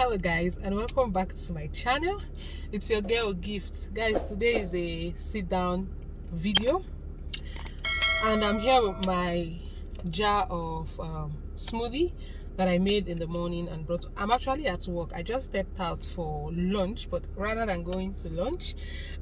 Hello guys, and welcome back to my channel. It's your girl Gift. Guys, today is a sit down video and I'm here with my jar of smoothie that I made in the morning and brought. I'm actually at work. I just stepped out for lunch, but rather than going to lunch,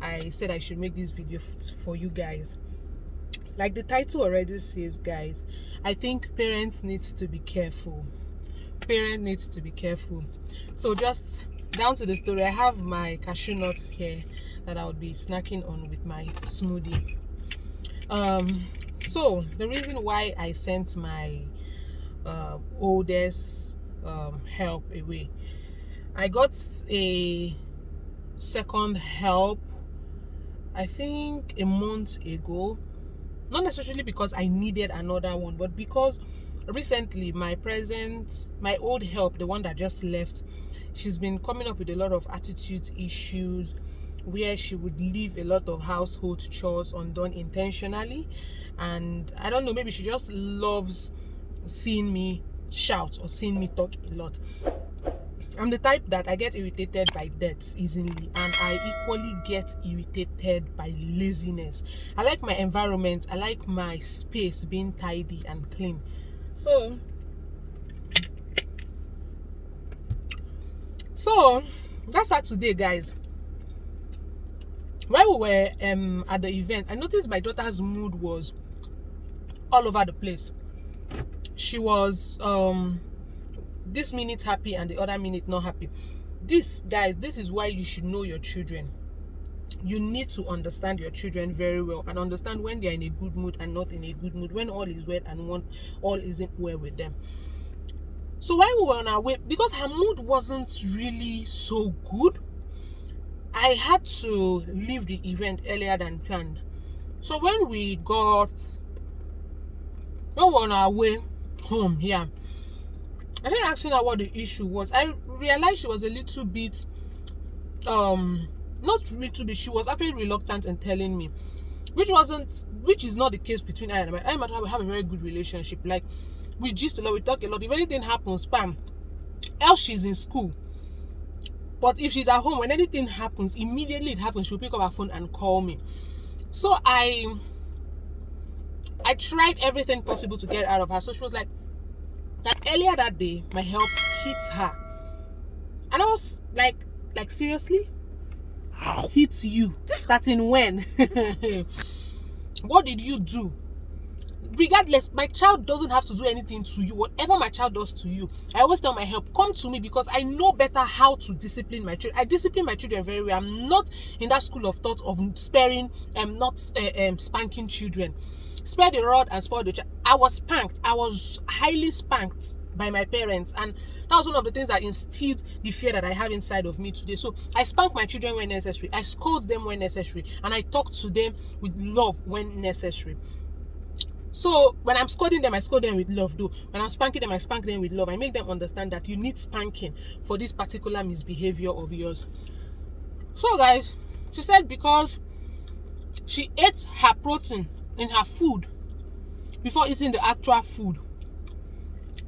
I said I should make this video for you guys. Like the title already says, guys, I think parents need to be careful. So just down to the story, I have my cashew nuts here that I would be snacking on with my smoothie. So the reason why I sent my oldest help away, I got a second help I think a month ago, not necessarily because I needed another one, but because recently my old help, the one that just left, she's been coming up with a lot of attitude issues where she would leave a lot of household chores undone intentionally, and I don't know, maybe she just loves seeing me shout or seeing me talk a lot. I'm the type that I get irritated by death easily, and I equally get irritated by laziness. I like my environment, I like my space being tidy and clean. So that's Saturday, guys. While we were at the event, I noticed my daughter's mood was all over the place. She was this minute happy and the other minute not happy. This, guys, this is why you should know your children. You need to understand your children very well and understand when they're in a good mood and not in a good mood, when all is well and when all isn't well with them. So while we were on our way, because her mood wasn't really so good, I had to leave the event earlier than planned. So when we were on our way home, I think asking her what the issue was, I realized she was a little bit not little bit, she was actually reluctant in telling me, which is not the case between I and my. I and my daughter have a very good relationship. Like, we gist a lot, we talk a lot. If anything happens, spam. Else she's in school. But if she's at home, when anything happens, immediately it happens, she'll pick up her phone and call me. So I tried everything possible to get out of her. So she was like, that earlier that day, my help hit her. And I was like seriously? Hit you? Starting when? What did you do? Regardless, my child doesn't have to do anything to you. Whatever my child does to you, I always tell my help, come to me, because I know better how to discipline my children. I discipline my children very well. I'm not in that school of thought of sparing, not spanking children. Spare the rod and spoil the child. I was spanked. I was highly spanked by my parents, and that was one of the things that instilled the fear that I have inside of me today. So I spank my children when necessary, I scold them when necessary, and I talk to them with love when necessary. So when I'm scolding them, I scold them with love. Though when I'm spanking them, I spank them with love. I make them understand that you need spanking for this particular misbehavior of yours. So guys, she said because she ate her protein in her food before eating the actual food.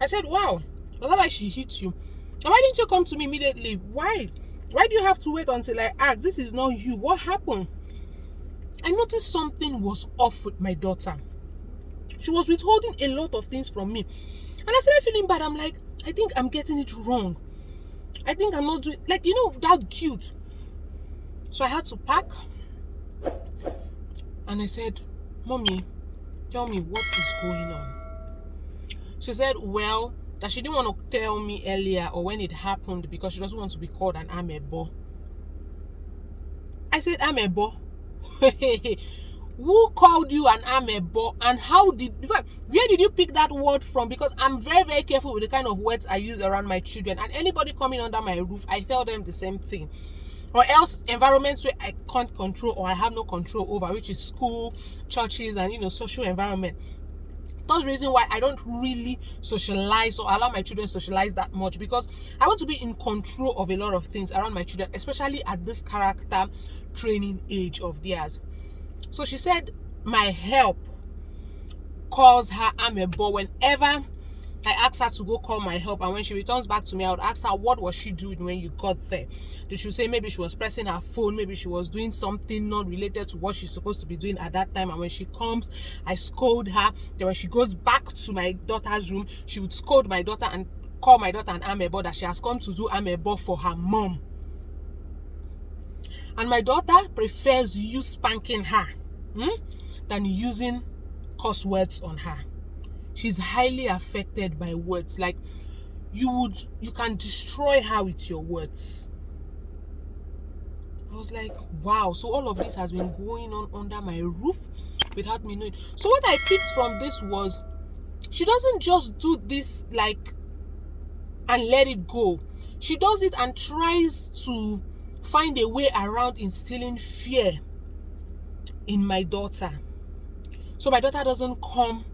I said, wow, was that why she hit you? And why didn't you come to me immediately? Why do you have to wait until I ask? This is not you. What happened? I noticed something was off with my daughter. She was withholding a lot of things from me, and I started feeling bad. I'm like, I think I'm getting it wrong. I think I'm not doing, like, that cute. So I had to pack, and I said, Mommy, tell me what is going on. She said, well, that she didn't want to tell me earlier or when it happened because she doesn't want to be called an amebo. I said, amebo? Who called you an amebo? And where did you pick that word from? Because I'm very, very careful with the kind of words I use around my children, and anybody coming under my roof, I tell them the same thing. Or else environments where I can't control or I have no control over, which is school, churches, and social environment. That's the reason why I don't really socialize or allow my children to socialize that much, because I want to be in control of a lot of things around my children, especially at this character training age of theirs. So she said my help calls her amebo whenever I asked her to go call my help, and when she returns back to me, I would ask her, what was she doing when you got there? Did she say maybe she was pressing her phone, maybe she was doing something not related to what she's supposed to be doing at that time? And when she comes, I scold her. Then when she goes back to my daughter's room, she would scold my daughter and call my daughter an amebo, that she has come to do amebo for her mom. And my daughter prefers you spanking her than using curse words on her. She's highly affected by words. Like, you can destroy her with your words. I was like, wow. So all of this has been going on under my roof without me knowing. So what I picked from this was, she doesn't just do this like and let it go. She does it and tries to find a way around instilling fear in my daughter. So my daughter doesn't come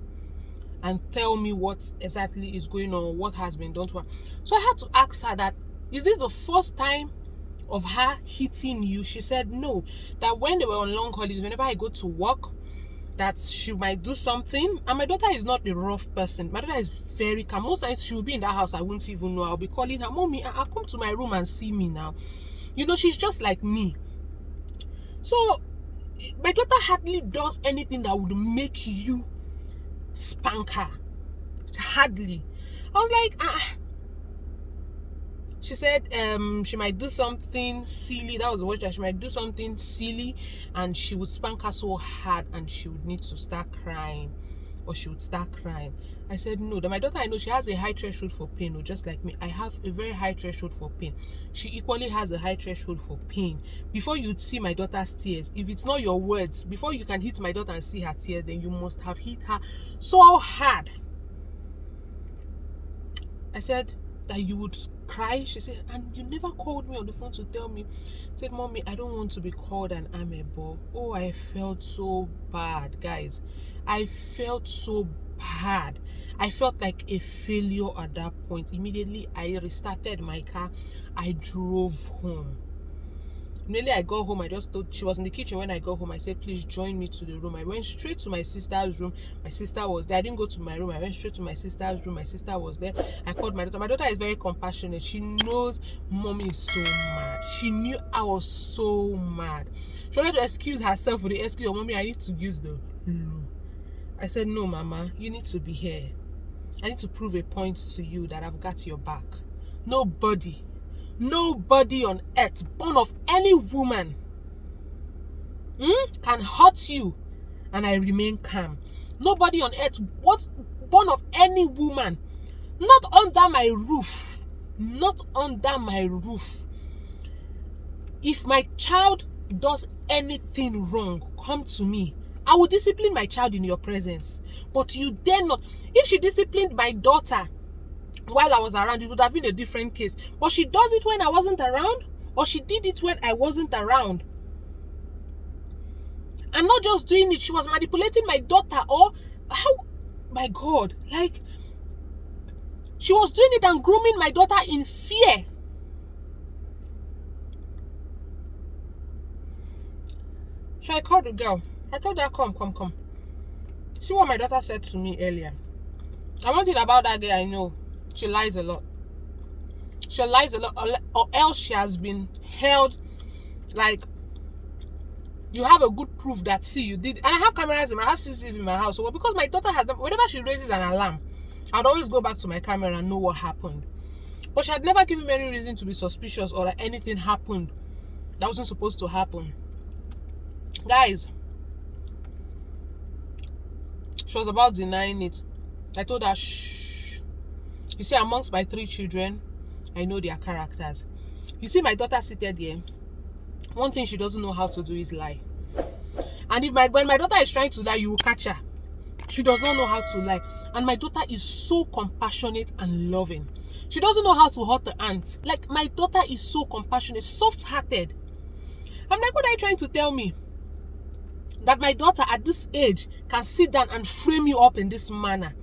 and tell me what exactly is going on, what has been done to her. So I had to ask her that, is this the first time of her hitting you? She said no, that when they were on long holidays, whenever I go to work, that she might do something. And my daughter is not a rough person. My daughter is very calm. Most times she will be in that house, I won't even know. I'll be calling her, mommy, I'll come to my room and see me now. You know, she's just like me. So my daughter hardly does anything that would make you spank her. Hardly. I was like, She said she might do something silly. That was the word. She might do something silly and she would spank her so hard and she would need to start crying, or she would start crying. I said no, that my daughter, I know she has a high threshold for pain, just like me. I have a very high threshold for pain. She equally has a high threshold for pain. Before you'd see my daughter's tears, if it's not your words, before you can hit my daughter and see her tears, then you must have hit her so hard. I said that you would cry. She said, and you never called me on the phone to tell me. I said, mommy, I don't want to be called an amebo. Oh, I felt so bad, guys. I felt so bad. I felt like a failure at that point. Immediately, I restarted my car. I drove home. Immediately I got home, I just thought she was in the kitchen. When I got home, I said, please join me to the room. I went straight to my sister's room. My sister was there. I didn't go to my room. I went straight to my sister's room. My sister was there. I called my daughter. My daughter is very compassionate. She knows mommy is so mad. She knew I was so mad. She wanted to excuse herself with the excuse of, mommy, I need to use the loo. I said, no, mama, you need to be here. I need to prove a point to you that I've got your back. Nobody on earth, born of any woman, can hurt you and I remain calm. Nobody on earth, born of any woman, not under my roof. If my child does anything wrong, come to me. I will discipline my child in your presence. But you dare not. If she disciplined my daughter while I was around, it would have been a different case. But she does it when I wasn't around, or she did it when I wasn't around. And not just doing it, she was manipulating my daughter, or how, my God, like, she was doing it and grooming my daughter in fear. So I called the girl. I told her, come. See what my daughter said to me earlier. And one thing about that girl, I know, she lies a lot. Or else she has been held like, you have a good proof that, see, you did. And I have cameras I have CCTV in my house. So because my daughter has them, whenever she raises an alarm, I'd always go back to my camera and know what happened. But she had never given me any reason to be suspicious or that anything happened that wasn't supposed to happen. Guys, she was about denying it. I told her, shh. You see, amongst my 3 children, I know their characters. You see, my daughter seated here. One thing she doesn't know how to do is lie. And when my daughter is trying to lie, you will catch her. She does not know how to lie. And my daughter is so compassionate and loving. She doesn't know how to hurt the ant. Like, my daughter is so compassionate, soft-hearted. I'm like, what are you trying to tell me? That my daughter at this age can sit down and frame you up in this manner.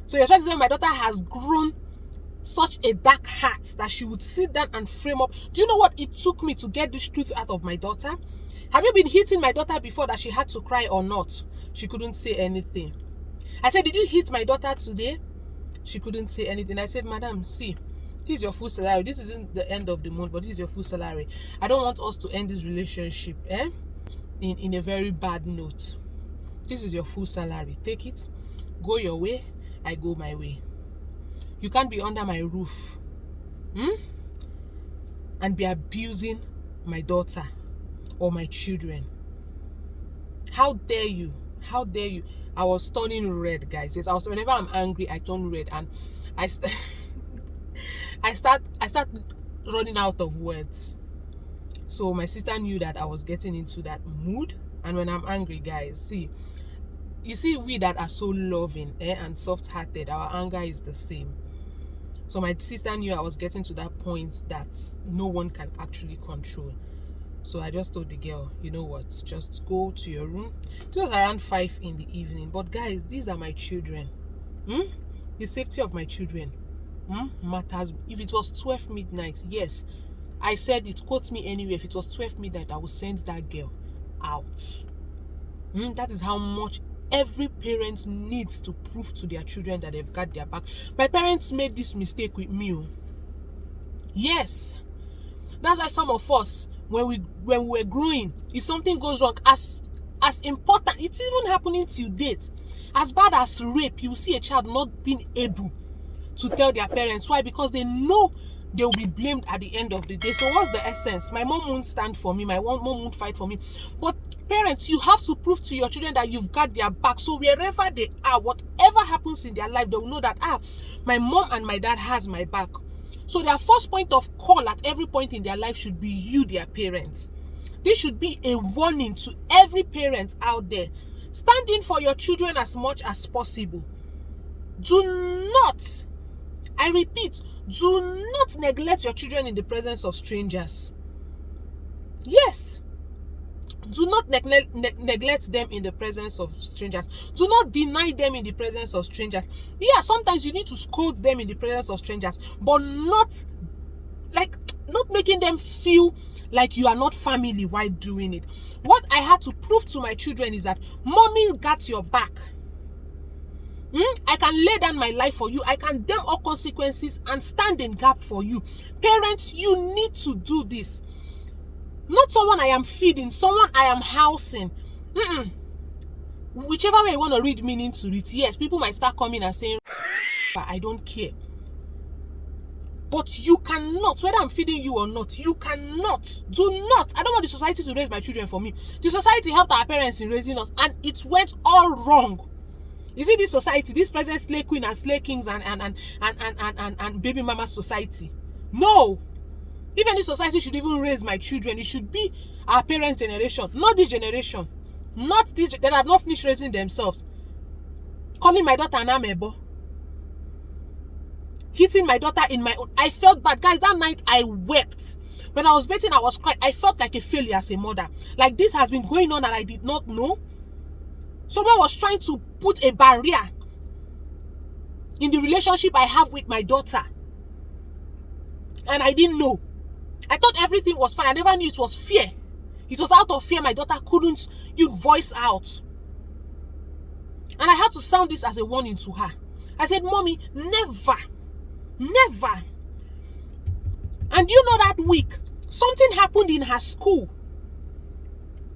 So you're trying to say my daughter has grown such a dark heart that she would sit down and frame up. Do you know what it took me to get this truth out of my daughter? Have you been hitting my daughter before that she had to cry or not? She couldn't say anything. I said, did you hit my daughter today? She couldn't say anything. I said, madam, see, this is your full salary. This isn't the end of the month, but this is your full salary. I don't want us to end this relationship in a very bad note. This is your full salary. Take it. Go your way. I go my way. You can't be under my roof and be abusing my daughter or my children. How dare you? How dare you? I was turning red, guys. Yes, whenever I'm angry, I turn red, and I start running out of words. So my sister knew that I was getting into that mood, and when I'm angry, guys, you see we that are so loving and soft-hearted, our anger is the same. So my sister knew I was getting to that point that no one can actually control. So I just told the girl, you know what, just go to your room. It was around 5 in the evening. But guys, these are my children. The safety of my children matters. If it was 12 midnight, yes, I said it, quote me anywhere. If it was 12 midnight, I would send that girl out. That is how much every parent needs to prove to their children that they've got their back. My parents made this mistake with me. Yes. That's why some of us, when we were growing, if something goes wrong, as important, it's even happening till date, as bad as rape, you see a child not being able to tell their parents. Why? Because they know they will be blamed at the end of the day. So what's the essence? My mom won't stand for me, my mom won't fight for me. But parents, you have to prove to your children that you've got their back. So wherever they are, whatever happens in their life, they will know that my mom and my dad has my back. So their first point of call at every point in their life should be you, their parents. This should be a warning to every parent out there. Stand in for your children as much as possible. Do not, I repeat, do not neglect your children in the presence of strangers. Yes. Do not neglect them in the presence of strangers. Do not deny them in the presence of strangers. Yeah, sometimes you need to scold them in the presence of strangers, but not making them feel like you are not family while doing it. What I had to prove to my children is that mommy got your back. I can lay down my life for you. I can damn all consequences and stand in gap for you. Parents, you need to do this. Not someone I am feeding, someone I am housing. Whichever way you want to read meaning to it, yes, people might start coming and saying, but I don't care. But you cannot, whether I'm feeding you or not, you cannot, do not. I don't want the society to raise my children for me. The society helped our parents in raising us, and it went all wrong. You see this society, this present slay queen and slay kings and baby mama society. No. If any society should even raise my children, it should be our parents' generation, not this generation. Not this, that have not finished raising themselves. Calling my daughter an amebo. Hitting my daughter in my own. I felt bad. Guys, that night I wept. When I was bathing, I was crying. I felt like a failure as a mother. Like this has been going on and I did not know. Someone was trying to put a barrier in the relationship I have with my daughter. And I didn't know. I thought everything was fine. I never knew it was fear. It was out of fear my daughter couldn't voice out. And I had to sound this as a warning to her. I said, Mommy, never. Never. And you know that week, something happened in her school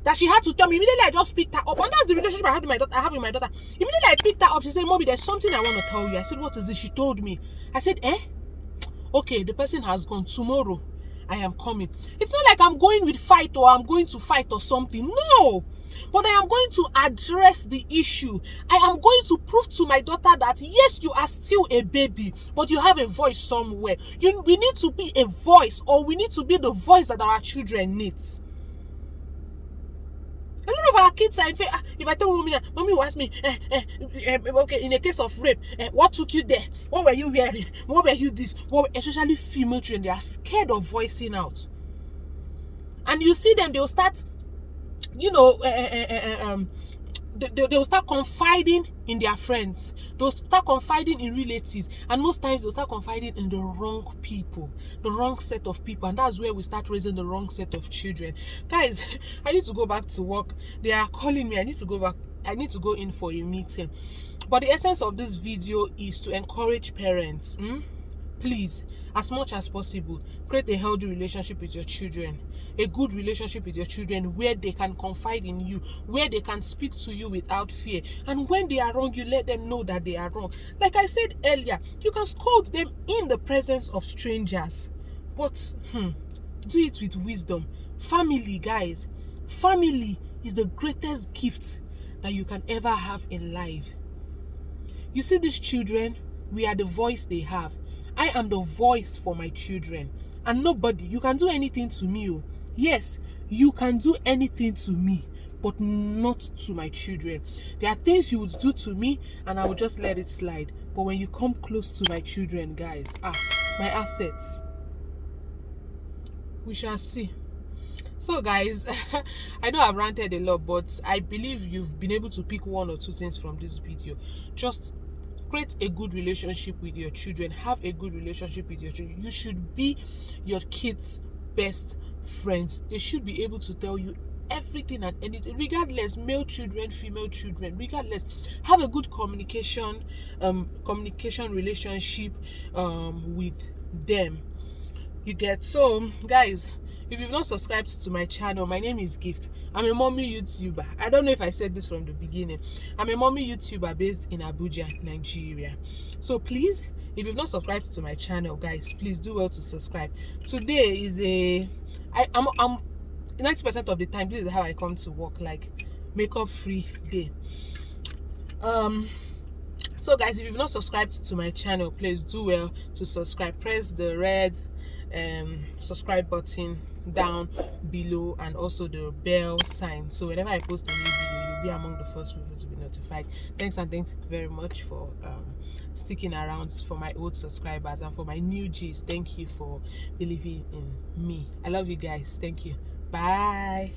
that she had to tell me. Immediately I just picked her up. And that's the relationship I have with my daughter. Immediately I picked her up. She said, Mommy, there's something I want to tell you. I said, what is it? She told me. I said, okay, the person has gone. Tomorrow I am coming. It's not like I'm going with fight or I'm going to fight or something. No. But I am going to address the issue. I am going to prove to my daughter that yes, you are still a baby, but you have a voice somewhere. We need to be a voice, or we need to be the voice that our children needs. A lot of our kids are in fact, if I tell mommy will ask me, okay, in a case of rape, what took you there? What were you wearing? What were you this? Especially female children, they are scared of voicing out. And you see them, they will start, they will start confiding in their friends. They'll start confiding in relatives. And most times they'll start confiding in the wrong people, the wrong set of people. And that's where we start raising the wrong set of children. Guys, I need to go back to work. They are calling me. I need to go back. I need to go in for a meeting. But the essence of this video is to encourage parents. Please, as much as possible, create a healthy relationship with your children, a good relationship with your children where they can confide in you, where they can speak to you without fear, and when they are wrong, you let them know that they are wrong. Like I said earlier, you can scold them in the presence of strangers, but do it with wisdom. Family, guys, family is the greatest gift that you can ever have in life. You see, these children, we are the voice they have. I am the voice for my children, and nobody, you can do anything to me. Oh. Yes, you can do anything to me, but not to my children. There are things you would do to me, and I will just let it slide. But when you come close to my children, guys, my assets, we shall see. So guys, I know I've ranted a lot, but I believe you've been able to pick one or two things from this video. Just create a good relationship with your children. Have a good relationship with your children. You should be your kids' best friends. They should be able to tell you everything and anything, regardless, male children, female children, regardless. Have a good communication relationship with them. You get? So guys, if you've not subscribed to my channel, my name is Gift. I'm a mommy YouTuber. I don't know if I said this from the beginning. I'm a mommy YouTuber based in Abuja, Nigeria. So please, if you've not subscribed to my channel, guys, please do well to subscribe. Today is I'm 90% of the time, this is how I come to work, like makeup free day. So guys, if you've not subscribed to my channel, please do well to subscribe. Press the red subscribe button down below, and also the bell sign, so whenever I post a new video, you'll be among the first people to be notified. Thanks, and thanks very much for sticking around, for my old subscribers, and for my new G's. Thank you for believing in me. I love you guys. Thank you. Bye.